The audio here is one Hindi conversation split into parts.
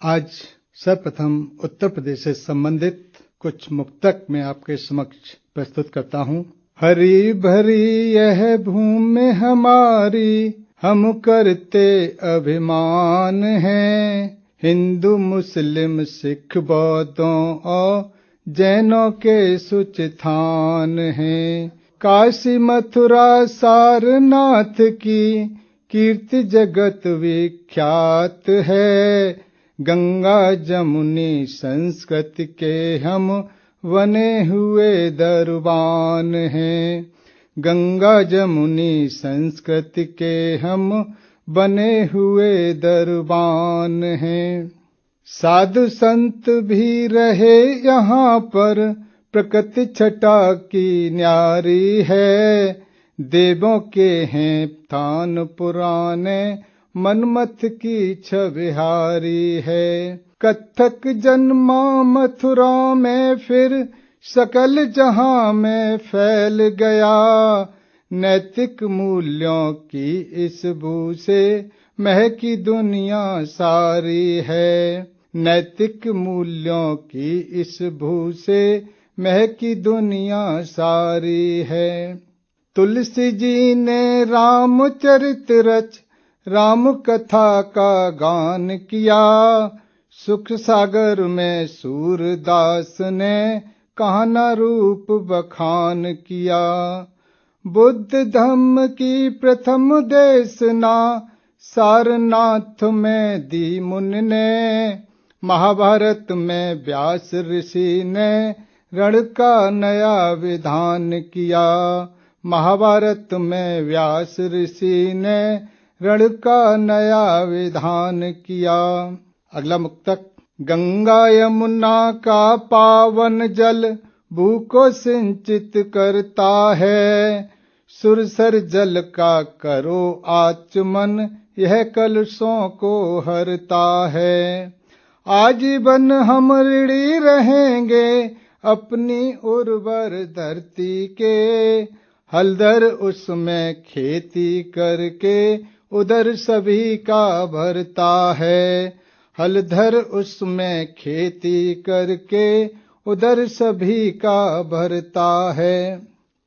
आज सर्वप्रथम उत्तर प्रदेश से संबंधित कुछ मुक्तक मैं आपके समक्ष प्रस्तुत करता हूँ। हरी भरी यह भूमि हमारी, हम करते अभिमान हैं। हिंदू मुस्लिम सिख बौद्धों और जैनों के सुचिथान हैं। काशी मथुरा सारनाथ की कीर्ति जगत विख्यात है। गंगा जमुनी संस्कृति के हम बने हुए दरबान हैं। गंगा जमुनी संस्कृति के हम बने हुए दरबान हैं। साधु संत भी रहे यहाँ पर, प्रकृति छटा की न्यारी है। देवों के हैं थान पुराने, मनमथ की छविहारी है। कथक जन्मा मथुरा में, फिर सकल जहां में फैल गया। नैतिक मूल्यों की इस बू से महकी दुनिया सारी है। नैतिक मूल्यों की इस भू से महकी दुनिया सारी है। तुलसी जी ने रामचरित रच राम कथा का गान किया। सुख सागर में सूरदास ने कान्हा रूप बखान किया। बुद्ध धम्म की प्रथम देशना सारनाथ में दी मुनि ने। महाभारत में व्यास ऋषि ने रण का नया विधान किया। महाभारत में व्यास ऋषि ने रण का नया विधान किया। अगला मुक्तक। गंगा यमुना का पावन जल भू को सिंचित करता है। सुरसर जल का करो आचमन, यह कलुषों को हरता है। आजीवन हम ऋणी रहेंगे अपनी उर्वर धरती के। हलधर उसमें खेती करके उधर सभी का भरता है। हलधर उसमें खेती करके उधर सभी का भरता है।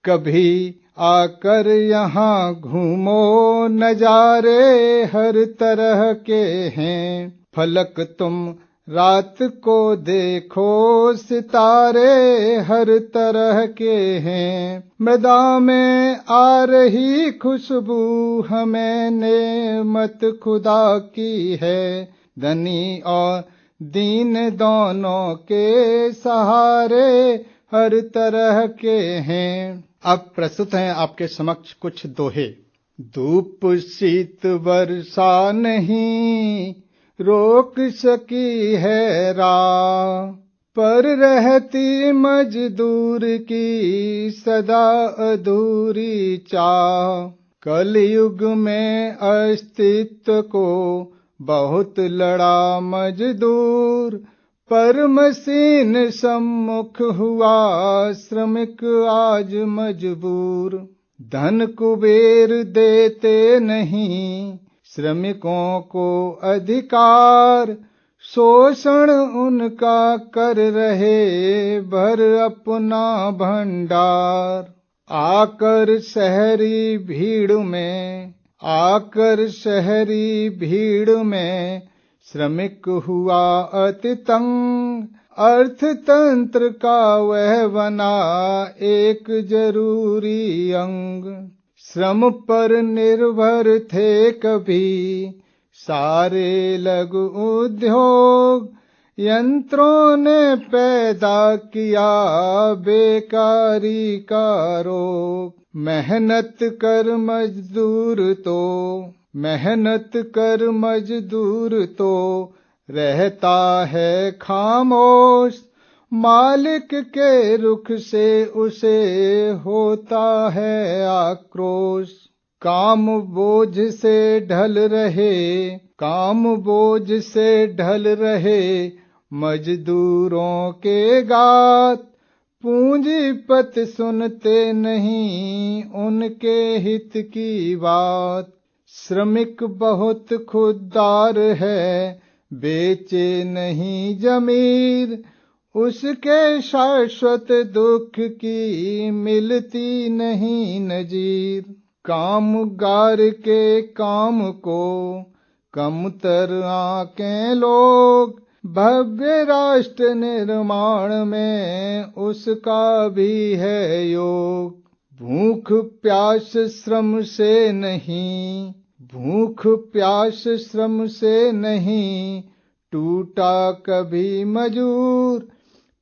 कभी आकर यहाँ घूमो, नजारे हर तरह के हैं। फलक तुम रात को देखो, सितारे हर तरह के हैं। मृदा में आ रही खुशबू हमें नेमत खुदा की है। धनी और दीन दोनों के सहारे हर तरह के हैं। अब प्रस्तुत हैं आपके समक्ष कुछ दोहे। धूप शीत वर्षा नहीं रोक सकी है राह, पर रहती मजदूर की सदा अधूरी चाह। कलयुग में अस्तित्व को बहुत लड़ा मजदूर, पर मशीन सम्मुख हुआ श्रमिक आज मजबूर। धन कुबेर देते नहीं श्रमिकों को अधिकार, शोषण उनका कर रहे भर अपना भंडार। आकर शहरी भीड़ में श्रमिक हुआ अति तंग। अर्थतंत्र का वह बना एक जरूरी अंग। श्रम पर निर्भर थे कभी सारे लघु उद्योग, यंत्रों ने पैदा किया बेकारी का रोग। मेहनत कर मजदूर तो रहता है खामोश। मालिक के रुख से उसे होता है आक्रोश। काम बोझ से ढल रहे मजदूरों के गात। पूंजीपति सुनते नहीं उनके हित की बात। श्रमिक बहुत खुददार है बेचे नहीं जमीर, उसके शाश्वत दुख की मिलती नहीं नजीर। कामगार के काम को कमतर आंकें लोग, भव्य राष्ट्र निर्माण में उसका भी है योग। भूख प्यास श्रम से नहीं, भूख प्यास श्रम से नहीं, टूटा कभी मजूर,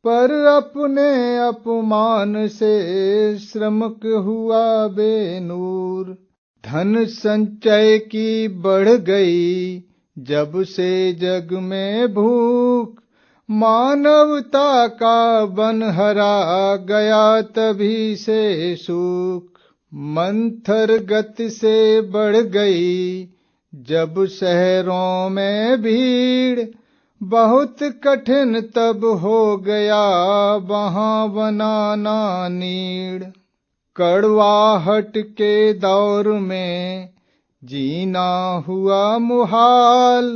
पर अपने अपमान से श्रमक हुआ बेनूर। धन संचय की बढ़ गई जब से जग में भूख, मानवता का बनहरा गया तभी से सुख। मंथर गति से बढ़ गई जब शहरों में भीड़, बहुत कठिन तब हो गया वहां बनाना नीड़। कड़वाहट के दौर में जीना हुआ मुहाल,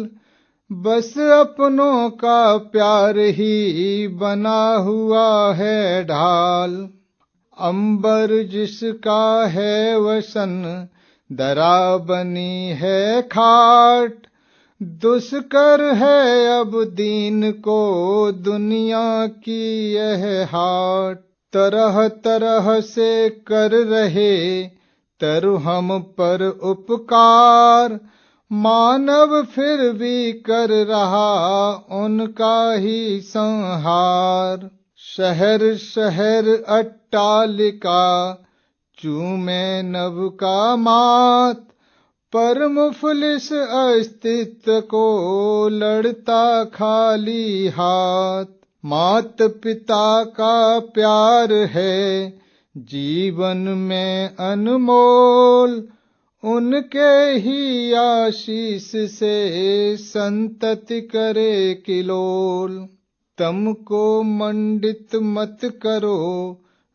बस अपनों का प्यार ही बना हुआ है ढाल। अंबर जिसका है वसन, दरा बनी है खाट, दुष्कर है अब दीन को दुनिया की यह हाट। तरह तरह से कर रहे तरहम पर उपकार, मानव फिर भी कर रहा उनका ही संहार। शहर शहर अट्टालिका चूमे नभ का मात, पर मुफलिस अस्तित्व को लड़ता खाली हाथ। मात पिता का प्यार है जीवन में अनमोल, उनके ही आशीष से संतति करे किलोल। तुमको मंडित मत करो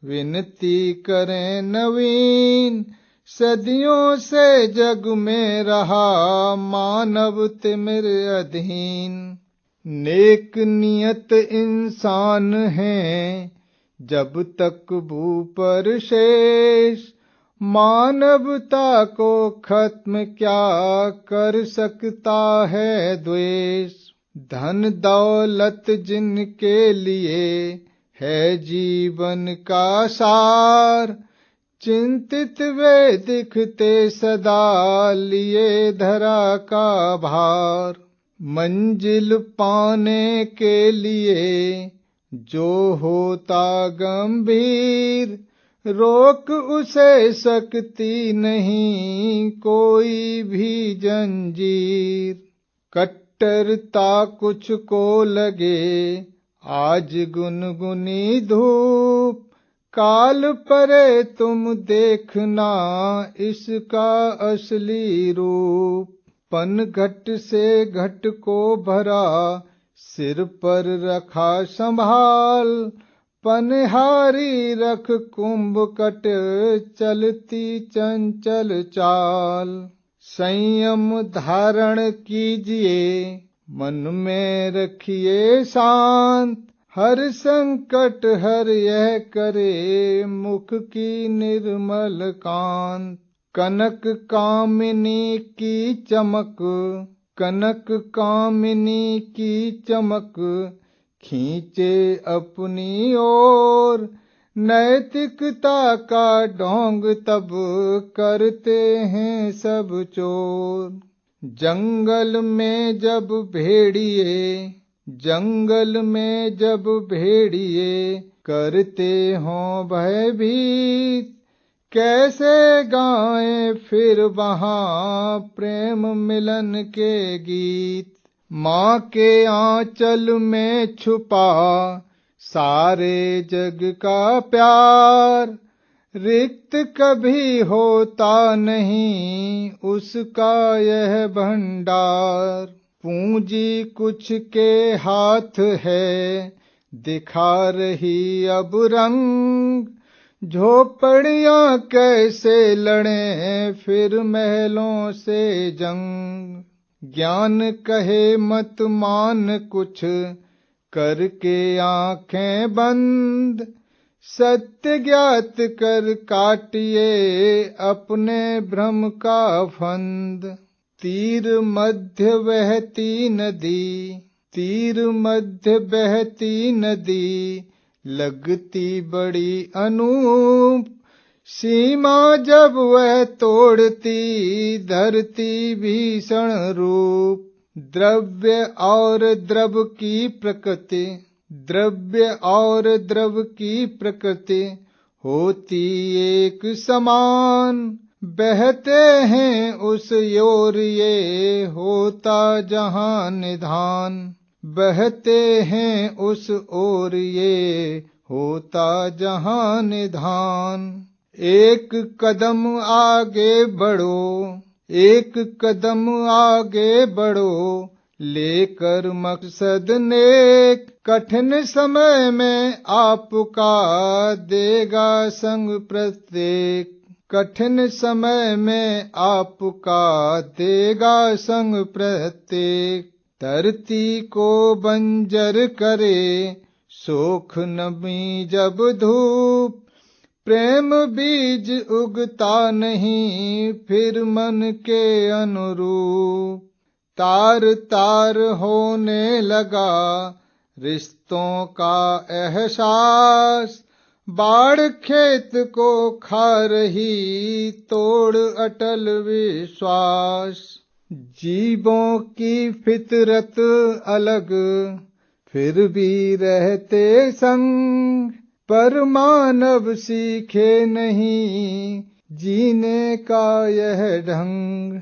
विनती करें नवीन, सदियों से जग में रहा मानव तिमिर अधीन। नेक नियत इंसान है जब तक भू पर शेष, मानवता को खत्म क्या कर सकता है द्वेष। धन दौलत जिनके लिए है जीवन का सार, चिंतित वे दिखते सदा लिए धरा का भार। मंजिल पाने के लिए जो होता गंभीर, रोक उसे सकती नहीं कोई भी जंजीर। कट्टरता कुछ को लगे आज गुनगुनी धूप, काल परे तुम देखना इसका असली रूप। पनघट से घट को भरा सिर पर रखा संभाल, पनहारी रख कुंभकट चलती चंचल चाल। संयम धारण कीजिए मन में रखिए शांत, हर संकट हर यह करे मुख की निर्मल कांत। कनक कामिनी की चमक, कनक कामिनी की चमक खींचे अपनी ओर, नैतिकता का ढोंग तब करते हैं सब चोर। जंगल में जब भेड़िए, जंगल में जब भेड़िए करते हों भयभीत, कैसे गाएं फिर वहां प्रेम मिलन के गीत। माँ के आंचल में छुपा सारे जग का प्यार, रिक्त कभी होता नहीं उसका यह भंडार। पूंजी कुछ के हाथ है दिखा रही अब रंग, झोपड़ियां कैसे लड़ें फिर महलों से जंग। ज्ञान कहे मत मान कुछ, करके आंखें बंद। सत्य ज्ञात कर काटिए अपने भ्रम का फंद। तीर मध्य बहती नदी, तीर मध्य बहती नदी, लगती बड़ी अनूप। सीमा जब वह तोड़ती, धरती भीषण रूप। द्रव्य और द्रव की प्रकृति, द्रव्य और द्रव की प्रकृति, होती एक समान। बहते हैं उस ओर ये, होता जहां निधान। बहते हैं उस ओर ये, होता जहां निधान। एक कदम आगे बढ़ो, एक कदम आगे बढ़ो, लेकर मकसद नेक। कठिन समय में आपका देगा संग प्रत्येक। कठिन समय में आपका देगा संग प्रत्येक। धरती को बंजर करे, सोख नमी जब धूप। प्रेम बीज उगता नहीं, फिर मन के अनुरूप। तार तार होने लगा रिश्तों का एहसास। बाढ़ खेत को खा रही, तोड़ अटल विश्वास। जीवों की फितरत अलग, फिर भी रहते संग। पर मानव सीखे नहीं, जीने का यह ढंग।